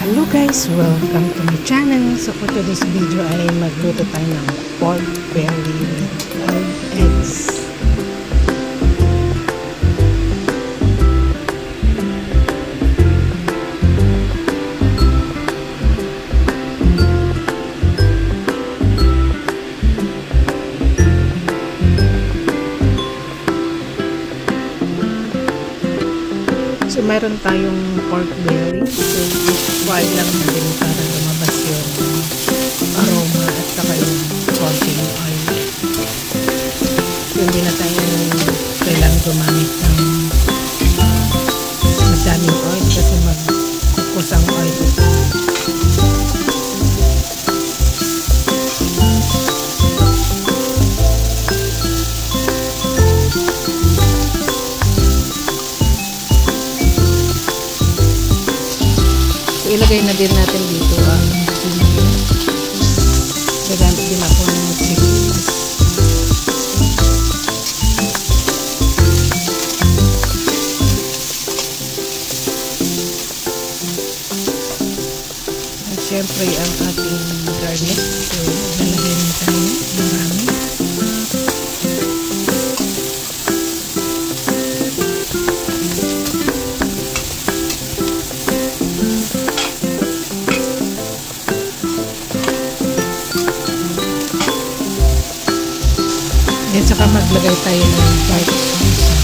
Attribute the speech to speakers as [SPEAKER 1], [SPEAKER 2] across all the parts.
[SPEAKER 1] Hello guys! Welcome to my channel. So for today's video ay magluto tayo ng pork belly with boiled eggs. So mayroon tayong pork belly. So boil lang natin para lumabas yung aroma at saka yung konting oil. So hindi na tayo kailangan gumamit ng madaming oil kasi magkukos ang oil. Ilagay na din natin dito ang chili. Gagamit din ako ng chili. At syempre ang ating garlic. So, lalagay na tayo marami. At saka maglagay tayo ng dark sauce.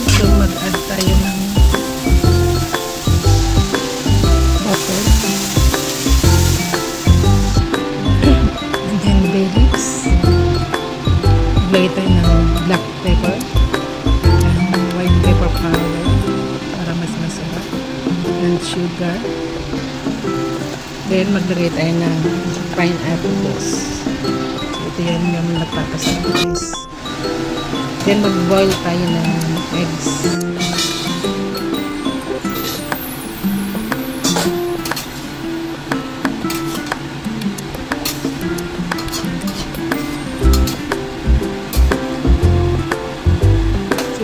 [SPEAKER 1] So mag-add tayo ng butter. And then bay leaves. Maglagay tayo ng black pepper. Pepper powder para mas masarap, and sugar. Then maglagay tayo ng pineapple juice. So ito yan yung napapasarap guys. Then mag-boil tayo ng eggs.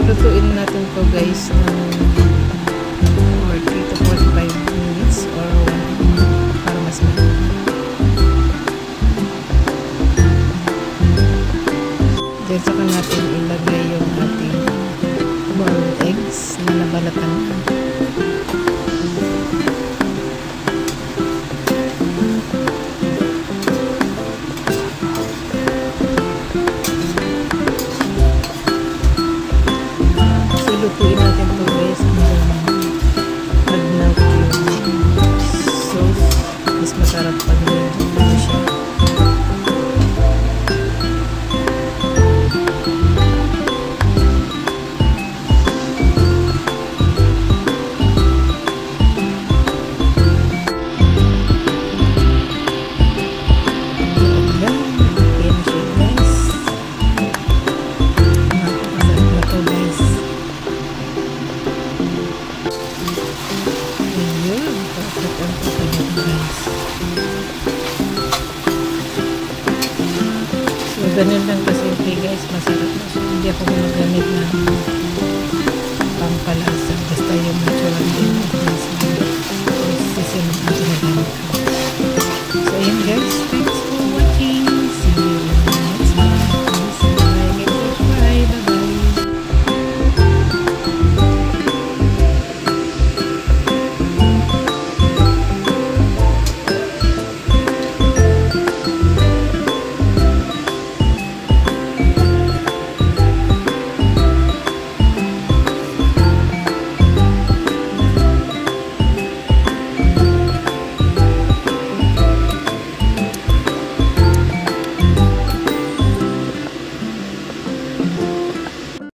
[SPEAKER 1] Lutuin natin to guys ng 40 to 45 minutes or 1 hour para mas maluto. Then saka natin ilagay yung ating boiled eggs na nabalatan na. Lutuin natin ito guys hanggang mag-melt yung sauce. Mas masarap pag nilito siya. So, ganun lang kasimple guys, masarap na. So, hindi ako gumagamit ng pampalasa. Basta yung natural ingredients na sisimula ang ginagamit ko. So, ayun guys, thanks.